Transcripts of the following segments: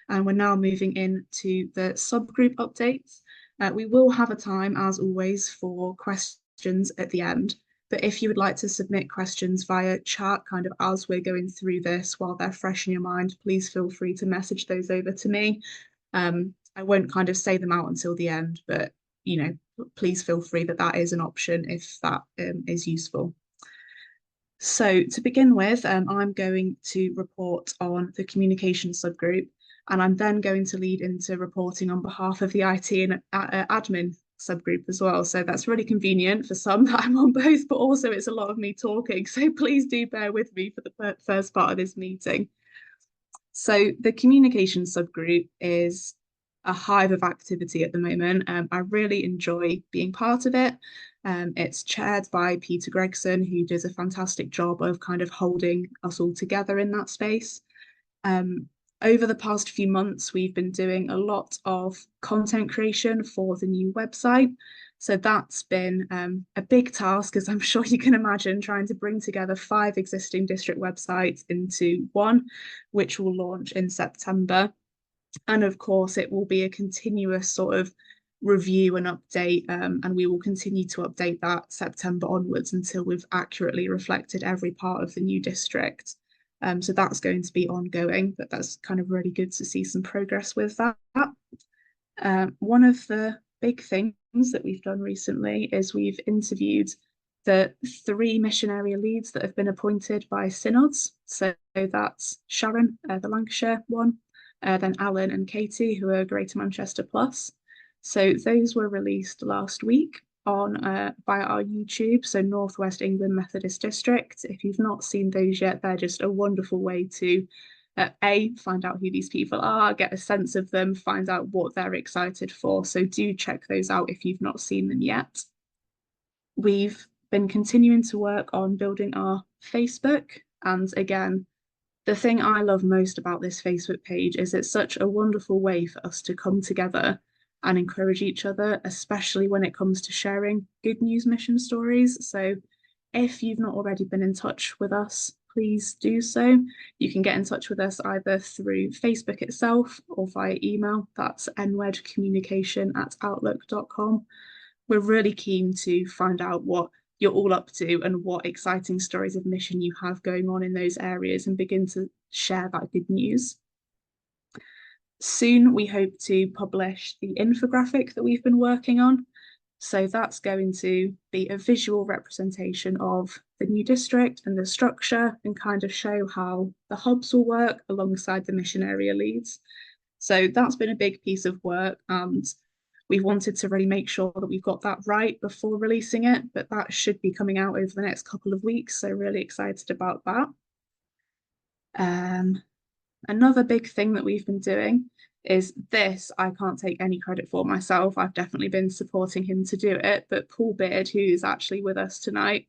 and we're now moving into the subgroup updates. We will have a time, as always, for questions at the end. But if you would like to submit questions via chat, kind of as we're going through this while they're fresh in your mind, please feel free to message those over to me. I won't kind of say them out until the end, but please feel free that is an option if that is useful. So to begin with, I'm going to report on the communication subgroup, and I'm then going to lead into reporting on behalf of the IT and admin subgroup as well. So that's really convenient for some that I'm on both, but also it's a lot of me talking. So please do bear with me for the first part of this meeting. So the communication subgroup is a hive of activity at the moment. I really enjoy being part of it. It's chaired by Peter Gregson, who does a fantastic job of kind of holding us all together in that space. Over the past few months, we've been doing a lot of content creation for the new website. So that's been a big task, as I'm sure you can imagine, trying to bring together 5 existing district websites into one, which will launch in September. And of course, it will be a continuous sort of review and update, and we will continue to update that September onwards until we've accurately reflected every part of the new district. So that's going to be ongoing, but that's kind of really good to see some progress with that. One of the big things that we've done recently is we've interviewed the 3 mission area leads that have been appointed by synods. So that's Sharon, the Lancashire one, then Alan and Katie, who are Greater Manchester Plus. So those were released last week on via our YouTube, so Northwest England Methodist District. If you've not seen those yet, they're just a wonderful way to find out who these people are, get a sense of them, find out what they're excited for. So do check those out if you've not seen them yet. We've been continuing to work on building our Facebook, and again, the thing I love most about this Facebook page is it's such a wonderful way for us to come together and encourage each other, especially when it comes to sharing good news mission stories. So if you've not already been in touch with us, please do so. You can get in touch with us either through Facebook itself or via email. That's nwedcommunication@outlook.com. We're really keen to find out what you're all up to and what exciting stories of mission you have going on in those areas and begin to share that good news. Soon we hope to publish the infographic that we've been working on. So that's going to be a visual representation of the new district and the structure and kind of show how the hubs will work alongside the mission area leads. So that's been a big piece of work, and we wanted to really make sure that we've got that right before releasing it, but that should be coming out over the next couple of weeks. So really excited about that. Another big thing that we've been doing is this. I can't take any credit for myself. I've definitely been supporting him to do it, but Paul Beard, who is actually with us tonight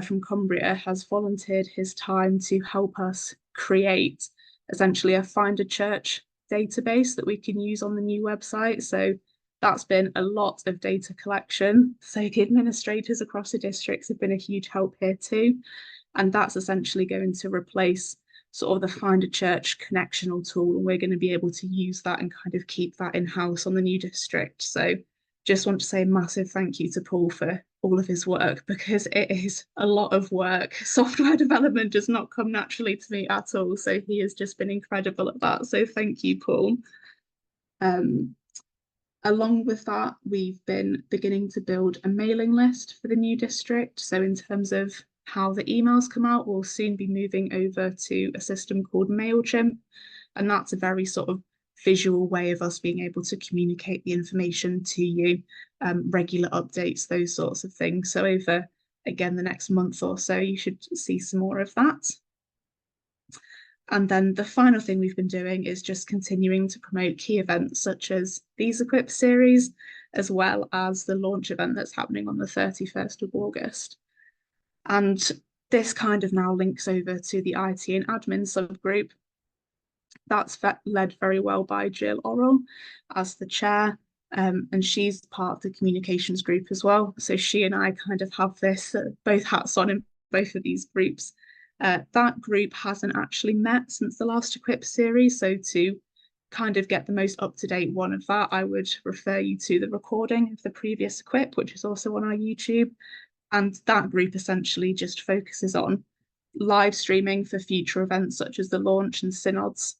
from Cumbria, has volunteered his time to help us create essentially a Find a Church database that we can use on the new website. So that's been a lot of data collection. So the administrators across the districts have been a huge help here too. And that's essentially going to replace sort of the Find a Church connectional tool. And we're going to be able to use that and kind of keep that in-house on the new district. So just want to say a massive thank you to Paul for all of his work, because it is a lot of work. Software development does not come naturally to me at all. So he has just been incredible at that. So thank you, Paul. Along with that, we've been beginning to build a mailing list for the new district. So in terms of how the emails come out, we'll soon be moving over to a system called MailChimp. And that's a very sort of visual way of us being able to communicate the information to you, regular updates, those sorts of things. So over, again, the next month or so, you should see some more of that. And then the final thing we've been doing is just continuing to promote key events such as these Equip series, as well as the launch event that's happening on the 31st of August. And this kind of now links over to the IT and admin subgroup. That's led very well by Jill Orrell as the chair, and she's part of the communications group as well. So she and I kind of have this both hats on in both of these groups. That group hasn't actually met since the last Equip series, so to kind of get the most up-to-date one of that, I would refer you to the recording of the previous equip, which is also on our YouTube. And that group essentially just focuses on live streaming for future events such as the launch and synods,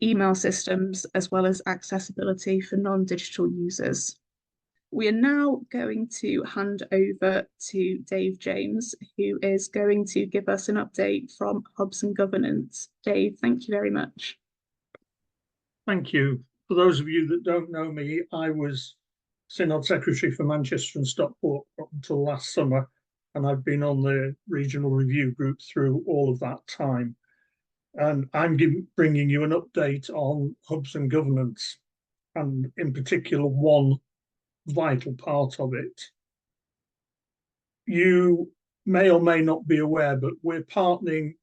email systems, as well as accessibility for non-digital users. We are now going to hand over to Dave James, who is going to give us an update from Hubs and Governance. Dave, thank you very much. Thank you. For those of you that don't know me, I was Synod Secretary for Manchester and Stockport up until last summer, and I've been on the regional review group through all of that time. And I'm bringing you an update on Hubs and Governance, and in particular, one vital part of it. You may or may not be aware, but we're partnering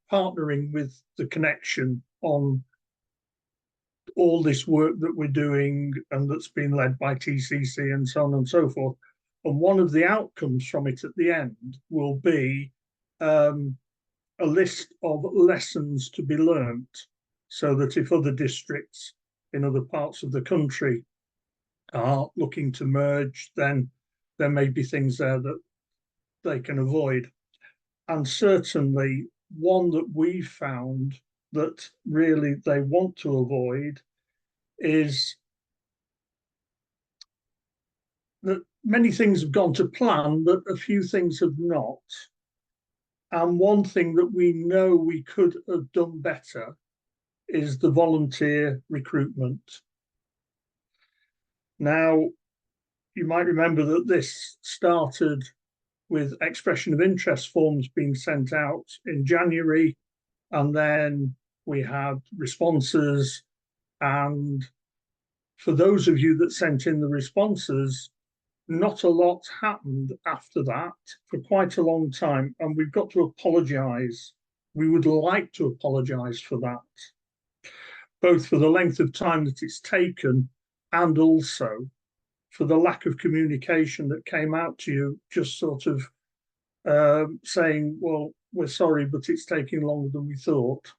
with the Connection on all this work that we're doing and that's been led by TCC and so on and so forth. And one of the outcomes from it at the end will be a list of lessons to be learnt, so that if other districts in other parts of the country are looking to merge, then there may be things there that they can avoid. And certainly one that we found that really they want to avoid is that many things have gone to plan, but a few things have not. And one thing that we know we could have done better is the volunteer recruitment. Now, you might remember that this started with expression of interest forms being sent out in January, and then we had responses. And for those of you that sent in the responses, not a lot happened after that for quite a long time, and we've got to apologise. We would like to apologise for that, both for the length of time that it's taken and also for the lack of communication that came out to you, just sort of saying, well, we're sorry, but it's taking longer than we thought.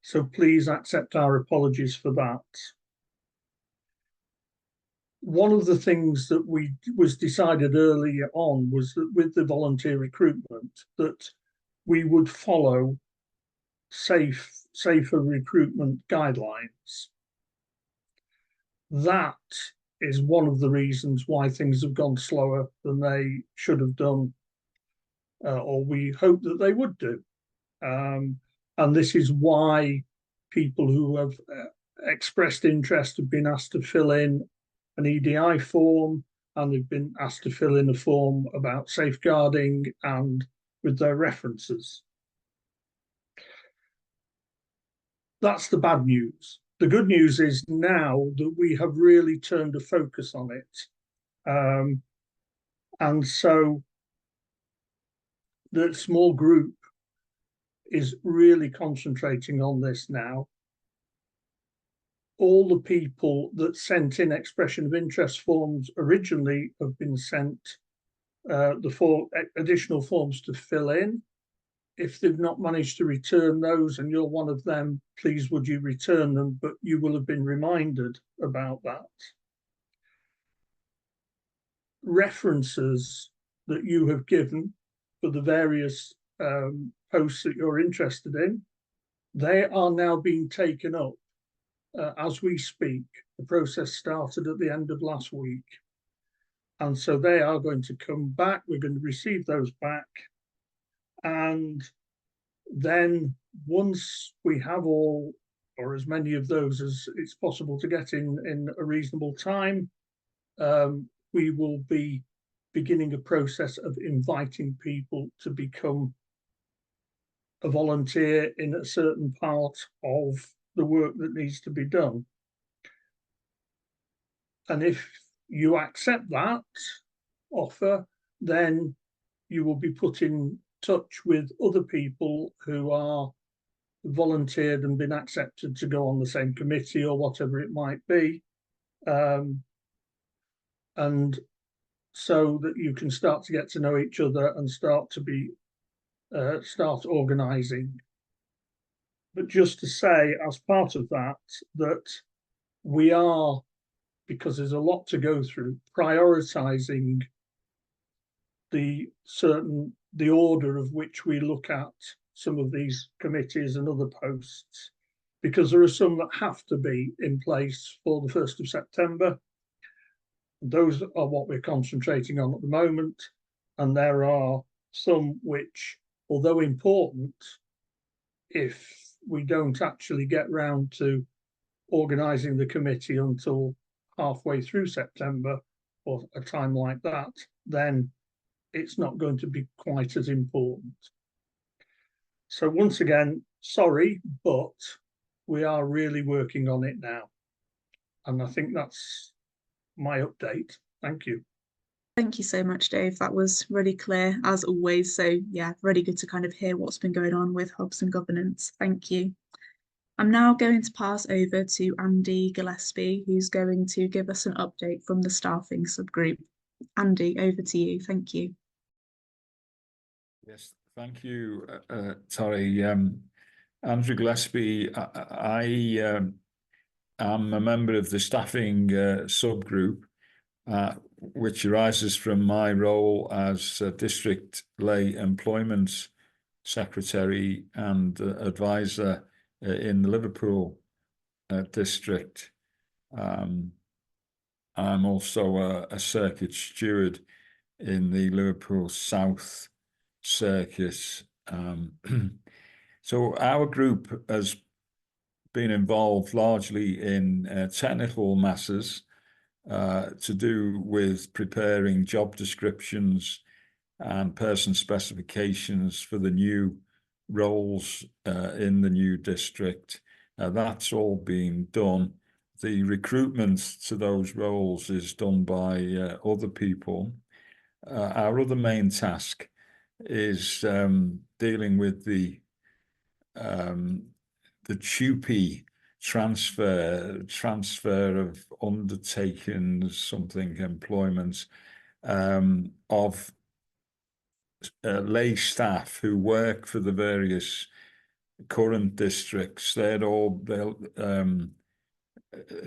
So please accept our apologies for that. One of the things that was decided earlier on was that with the volunteer recruitment, that we would follow safer recruitment guidelines. That is one of the reasons why things have gone slower than they should have done, or we hope that they would do. And this is why people who have expressed interest have been asked to fill in an EDI form, and they've been asked to fill in a form about safeguarding and with their references. That's the bad news. The good news is now that we have really turned a focus on it. And so the small group is really concentrating on this now. All the people that sent in expression of interest forms originally have been sent the 4 additional forms to fill in. If they've not managed to return those and you're one of them, please would you return them, but you will have been reminded about that. References that you have given for the various posts that you're interested in, they are now being taken up as we speak. The process started at the end of last week. And so they are going to come back. We're going to receive those back. And then once we have all, or as many of those as it's possible to get in a reasonable time, we will be beginning a process of inviting people to become a volunteer in a certain part of the work that needs to be done. And if you accept that offer, then you will be put in touch with other people who are volunteered and been accepted to go on the same committee or whatever it might be. And so that you can start to get to know each other and start to be start organising. But just to say, as part of that, that we are, because there's a lot to go through, prioritising the order of which we look at some of these committees and other posts, because there are some that have to be in place for the 1st of September. Those are what we're concentrating on at the moment. And there are some which, although important, if we don't actually get round to organising the committee until halfway through September or a time like that, then it's not going to be quite as important. So once again, sorry, but we are really working on it now. And I think that's my update. Thank you. Thank you so much, Dave. That was really clear as always. So yeah, really good to kind of hear what's been going on with hubs and governance. Thank you. I'm now going to pass over to Andy Gillespie, who's going to give us an update from the staffing subgroup. Andy, over to you. Thank you. Yes, thank you, Tori. Andrew Gillespie, I am a member of the staffing subgroup, which arises from my role as District Lay Employment Secretary and Advisor in the Liverpool district. I'm also a circuit steward in the Liverpool South circuit. So our group has been involved largely in technical matters to do with preparing job descriptions and person specifications for the new roles in the new district. That's all been done. The recruitment to those roles is done by other people. Our other main task is dealing with the TUPE transfer of undertaken something employment of lay staff who work for the various current districts. So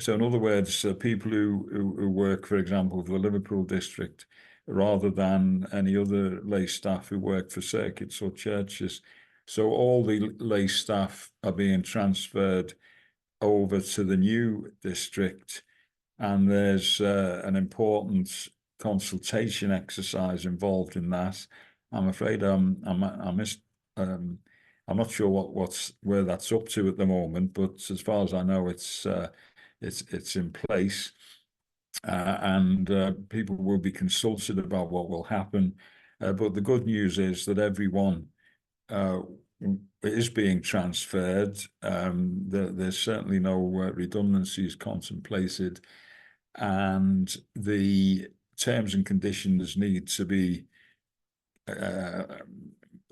in other words, people who work, for example, for the Liverpool district, rather than any other lay staff who work for circuits or churches. So all the lay staff are being transferred over to the new district, and there's an important consultation exercise involved in that. I'm afraid I'm not sure where that's up to at the moment, but as far as I know, it's in place, and people will be consulted about what will happen. But the good news is that everyone is being transferred. There's certainly no redundancies contemplated, and the terms and conditions need to be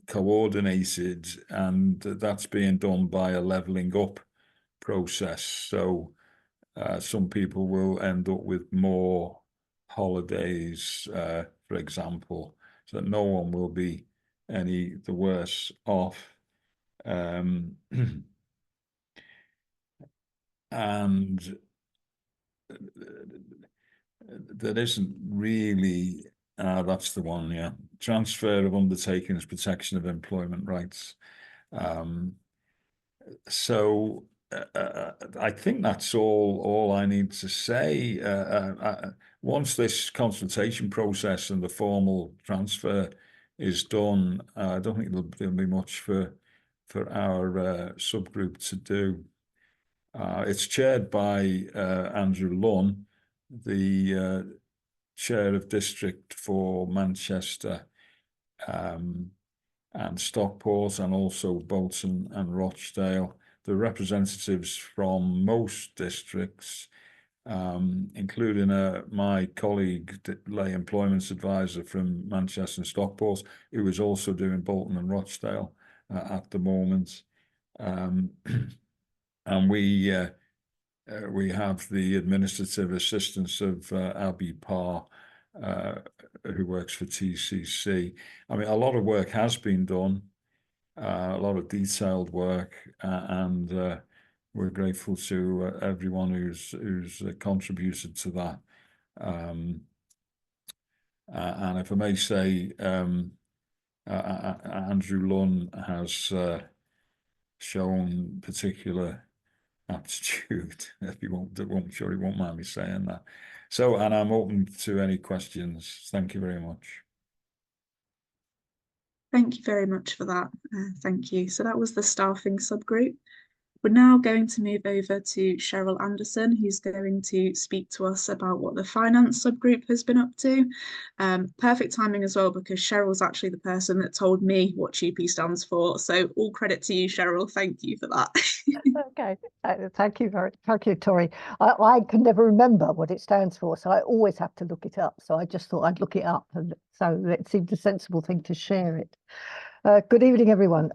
coordinated, and that's being done by a levelling up process. So some people will end up with more holidays, for example, so that no one will be any the worse off. And there isn't really, that's the one, yeah. Transfer of undertakings, protection of employment rights. So I think that's all I need to say. Once this consultation process and the formal transfer is done, I don't think there'll be much for our subgroup to do. It's chaired by Andrew Lunn, the chair of district for Manchester and Stockport, and also Bolton and Rochdale. The representatives from most districts, including my colleague, lay employment advisor from Manchester and Stockport, who is also doing Bolton and Rochdale at the moment. And we have the administrative assistance of Abby Parr, who works for TCC. I mean, a lot of work has been done. a lot of detailed work, and we're grateful to everyone who's contributed to that. And if I may say, Andrew Lunn has shown particular aptitude. I'm sure he won't mind me saying that. So, and I'm open to any questions. Thank you very much. Thank you very much for that. Thank you. So that was the staffing subgroup. We're now going to move over to Cheryl Anderson, who's going to speak to us about what the finance subgroup has been up to. Perfect timing as well, because Cheryl's actually the person that told me what TUPE stands for. So all credit to you, Cheryl. Thank you for that. Okay, thank you, Tori. I can never remember what it stands for, so I always have to look it up. So I just thought I'd look it up, and so it seemed a sensible thing to share it. Good evening, everyone.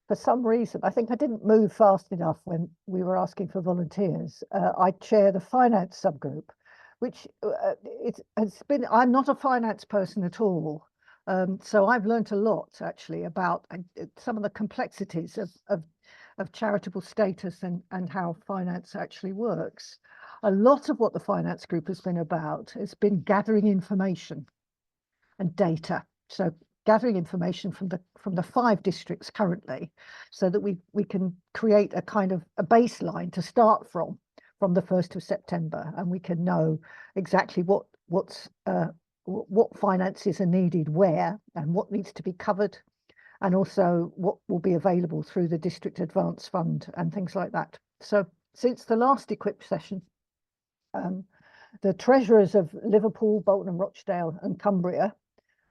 For some reason, I think I didn't move fast enough when we were asking for volunteers. I chair the finance subgroup, which I'm not a finance person at all. So I've learned a lot actually about some of the complexities of charitable status and how finance actually works. A lot of what the finance group has been about has been gathering information and data. So gathering information from the 5 districts currently, so that we can create a kind of a baseline to start from the 1st of September, and we can know exactly what finances are needed where, and what needs to be covered, and also what will be available through the district advance fund and things like that. So since the last equip session, the treasurers of Liverpool, Bolton and Rochdale and Cumbria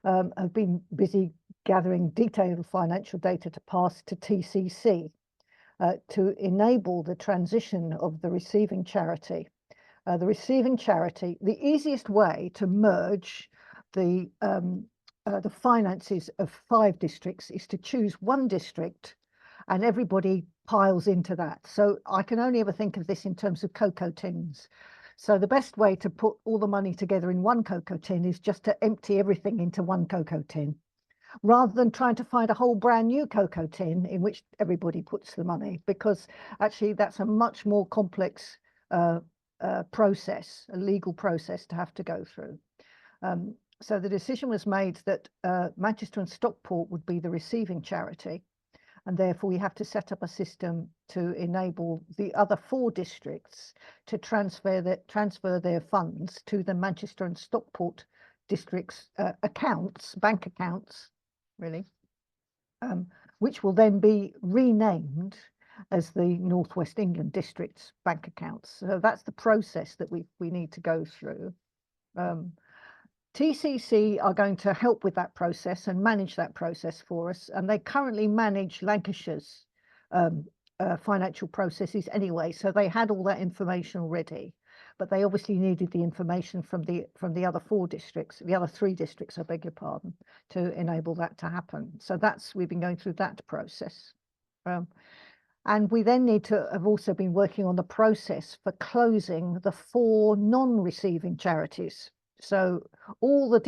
have been busy gathering detailed financial data to pass to TCC to enable the transition of the receiving charity. The easiest way to merge the finances of 5 districts is to choose one district, and everybody piles into that. So I can only ever think of this in terms of cocoa tins. So the best way to put all the money together in one cocoa tin is just to empty everything into one cocoa tin, rather than trying to find a whole brand new cocoa tin in which everybody puts the money, because actually that's a much more complex process, a legal process to have to go through. So the decision was made that Manchester and Stockport would be the receiving charity, and therefore we have to set up a system to enable the other 4 districts to transfer their funds to the Manchester and Stockport districts' bank accounts, really, which will then be renamed as the North West England district's bank accounts. So that's the process that we need to go through. TCC are going to help with that process and manage that process for us, and they currently manage Lancashire's financial processes anyway, so they had all that information already, but they obviously needed the information from the other 4 districts, the other 3 districts, I beg your pardon, to enable that to happen. So we've been going through that process. And we then need to have also been working on the process for closing the 4 non-receiving charities. So all the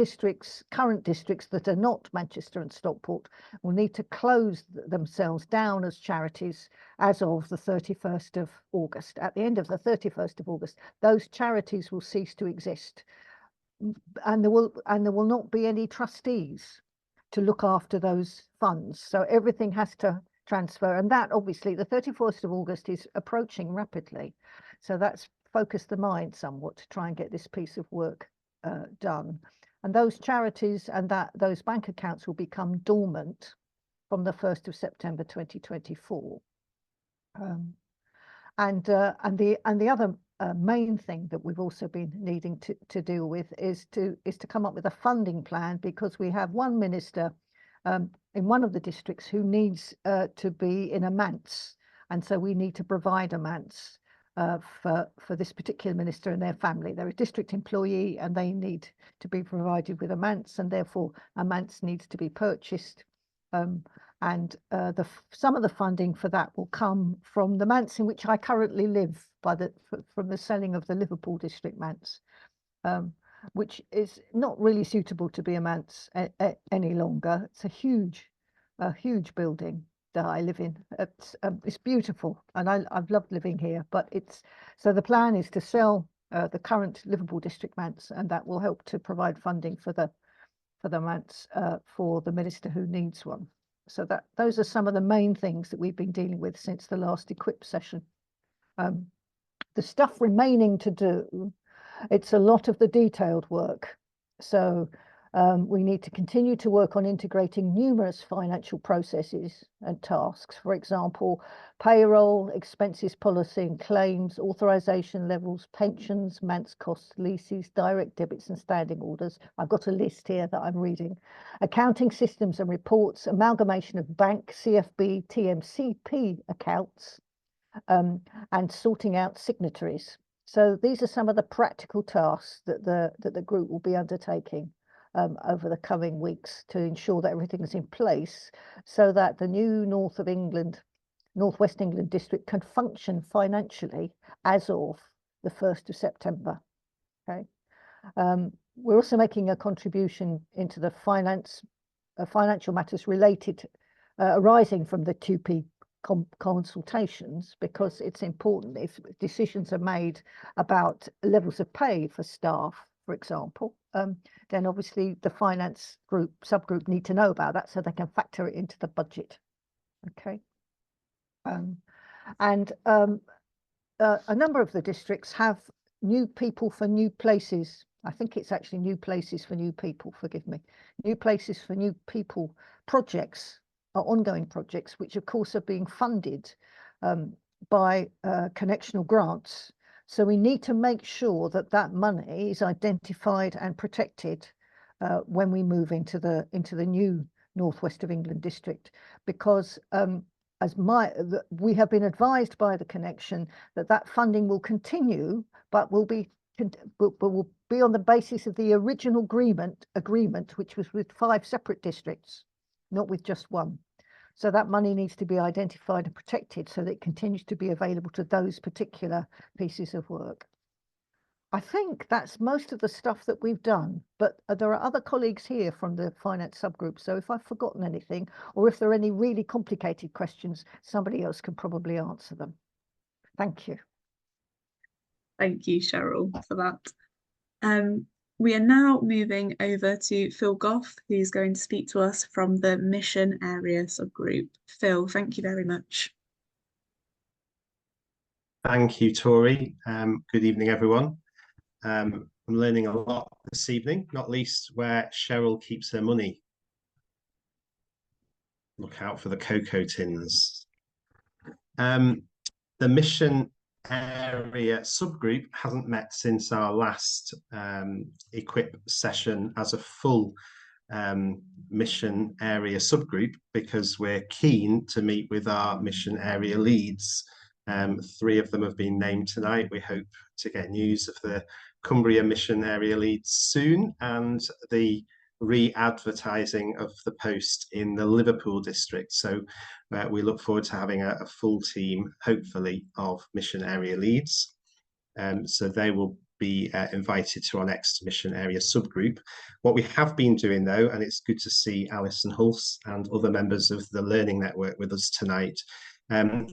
current districts that are not Manchester and Stockport will need to close themselves down as charities as of the 31st of August. At the end of the 31st of August, those charities will cease to exist, and there will not be any trustees to look after those funds. So everything has to transfer, and that obviously the 31st of August is approaching rapidly. So that's focused the mind somewhat to try and get this piece of work done. And those charities and those bank accounts will become dormant from the 1st of September 2024. And the other main thing that we've also been needing to deal with is to come up with a funding plan, because we have one minister in one of the districts who needs to be in a manse, and so we need to provide a manse for this particular minister and their family. They're a district employee and they need to be provided with a manse, and therefore a manse needs to be purchased. Some of the funding for that will come from the manse in which I currently live, from the selling of the Liverpool district manse, which is not really suitable to be a manse any longer. It's a huge a huge building that I live in. It's beautiful, and I've loved living here. But so the plan is to sell the current Liverpool district manse, and that will help to provide funding for the manse for the minister who needs one. So those are some of the main things that we've been dealing with since the last equip session. The stuff remaining to do, it's a lot of the detailed work. So we need to continue to work on integrating numerous financial processes and tasks. For example, payroll, expenses policy and claims, authorization levels, pensions, manse costs, leases, direct debits and standing orders. I've got a list here that I'm reading. Accounting systems and reports, amalgamation of bank, CFB, TMCP accounts, and sorting out signatories. So these are some of the practical tasks that the group will be undertaking over the coming weeks to ensure that everything is in place so that the new Northwest England district can function financially as of the 1st of September. Okay. We're also making a contribution into the financial matters related arising from the 2P consultations, because it's important if decisions are made about levels of pay for staff, for example, then obviously the finance subgroup need to know about that so they can factor it into the budget. Okay. A number of the districts have new people for new places. I think it's actually new places for new people, forgive me. New places for new people projects are ongoing projects, which of course are being funded by connectional grants. So we need to make sure that that money is identified and protected when we move into the new Northwest of England district, because we have been advised by the connection that funding will continue, but will be on the basis of the original agreement, which was with 5 separate districts, not with just one. So that money needs to be identified and protected so that it continues to be available to those particular pieces of work. I think that's most of the stuff that we've done, but there are other colleagues here from the finance subgroup. So if I've forgotten anything, or if there are any really complicated questions, somebody else can probably answer them. Thank you. Thank you, Cheryl, for that. We are now moving over to Phil Goff, who's going to speak to us from the Mission Area subgroup. Phil, thank you very much. Thank you, Tori. Good evening, everyone. I'm learning a lot this evening, not least where Cheryl keeps her money. Look out for the cocoa tins. The Mission Area subgroup hasn't met since our last equip session as a full Mission Area subgroup, because we're keen to meet with our Mission Area leads. 3 of them have been named tonight. We hope to get news of the Cumbria Mission Area leads soon, and the re-advertising of the post in the Liverpool district. So we look forward to having a full team, hopefully, of Mission Area leads. So they will be invited to our next Mission Area subgroup. What we have been doing, though, and it's good to see Alison Hulse and other members of the Learning Network with us tonight,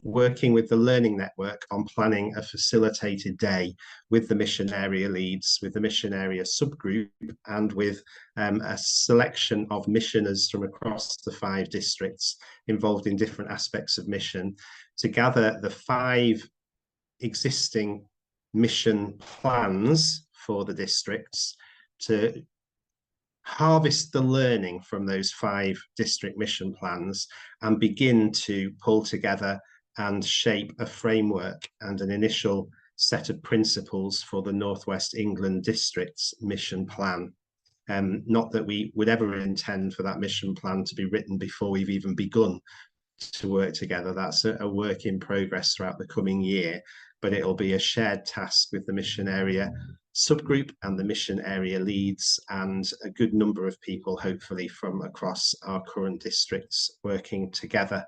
working with the Learning Network on planning a facilitated day with the Mission Area leads, with the Mission Area subgroup, and with a selection of missioners from across the 5 districts involved in different aspects of mission, to gather the 5 existing mission plans for the districts, to harvest the learning from those 5 district mission plans and begin to pull together and shape a framework and an initial set of principles for the Northwest England district's mission plan. Not that we would ever intend for that mission plan to be written before we've even begun to work together. That's a work in progress throughout the coming year, but it'll be a shared task with the Mission Area subgroup and the Mission Area leads, and a good number of people, hopefully, from across our current districts working together.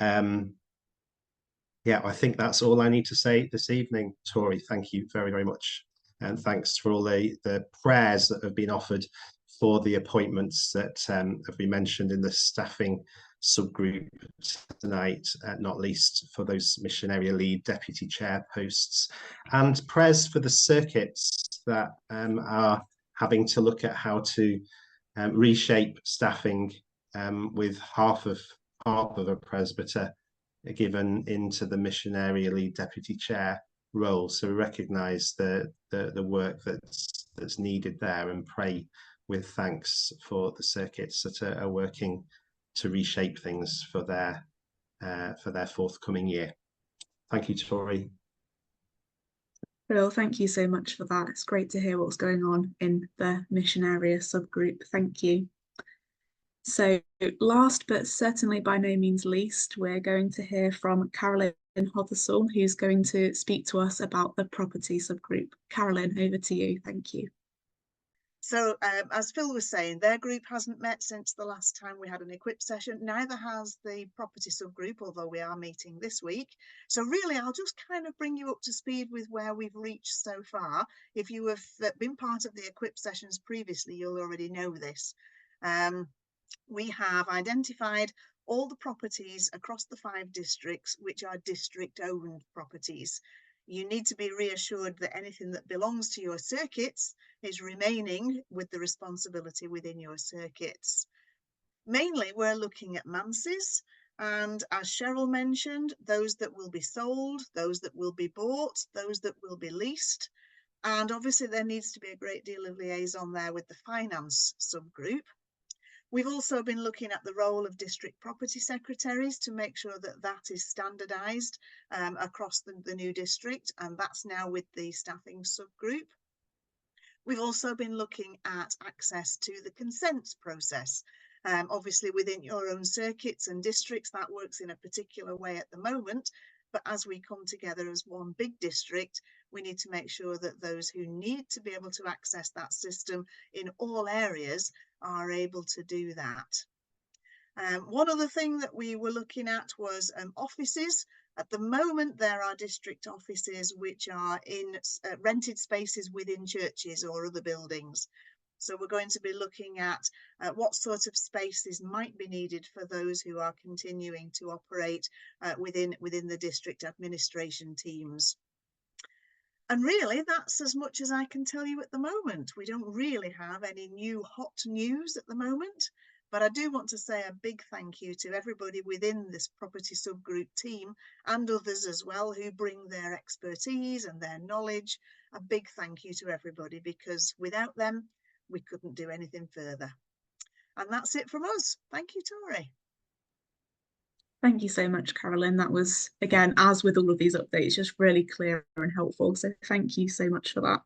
Yeah, I think that's all I need to say this evening. Tori, thank you very, very much. And thanks for all the prayers that have been offered for the appointments that have been mentioned in the staffing subgroup tonight, not least for those mission area lead, deputy chair posts, and pres for the circuits that are having to look at how to reshape staffing with half of a presbyter given into the mission area lead deputy chair role. So we recognise the work that's needed there, and pray with thanks for the circuits that are working to reshape things for their forthcoming year. Thank you, Tori. Bill, thank you so much for that. It's great to hear what's going on in the mission area subgroup. Thank you. So last but certainly by no means least, we're going to hear from Carolyn Hothersall, who's going to speak to us about the property subgroup. Carolyn, over to you. Thank you. So as Phil was saying, their group hasn't met since the last time we had an equip session. Neither has the property subgroup, although we are meeting this week. So really, I'll just kind of bring you up to speed with where we've reached so far. If you have been part of the equip sessions previously, you'll already know this. We have identified all the properties across the 5 districts, which are district-owned properties. You need to be reassured that anything that belongs to your circuits is remaining with the responsibility within your circuits. Mainly, we're looking at manses, and as Cheryl mentioned, those that will be sold, those that will be bought, those that will be leased. And obviously there needs to be a great deal of liaison there with the finance subgroup. We've also been looking at the role of district property secretaries to make sure that that is standardised across the new district, and that's now with the staffing subgroup. We've also been looking at access to the consents process. Obviously within your own circuits and districts that works in a particular way at the moment, but as we come together as one big district, we need to make sure that those who need to be able to access that system in all areas are able to do that. One other thing that we were looking at was offices. At the moment, there are district offices which are in rented spaces within churches or other buildings. So we're going to be looking at what sort of spaces might be needed for those who are continuing to operate within the district administration teams. And really, that's as much as I can tell you at the moment. We don't really have any new hot news at the moment, but I do want to say a big thank you to everybody within this property subgroup team and others as well who bring their expertise and their knowledge. A big thank you to everybody, because without them, we couldn't do anything further. And that's it from us. Thank you, Tori. Thank you so much, Carolyn. That was, again, as with all of these updates, just really clear and helpful. So thank you so much for that.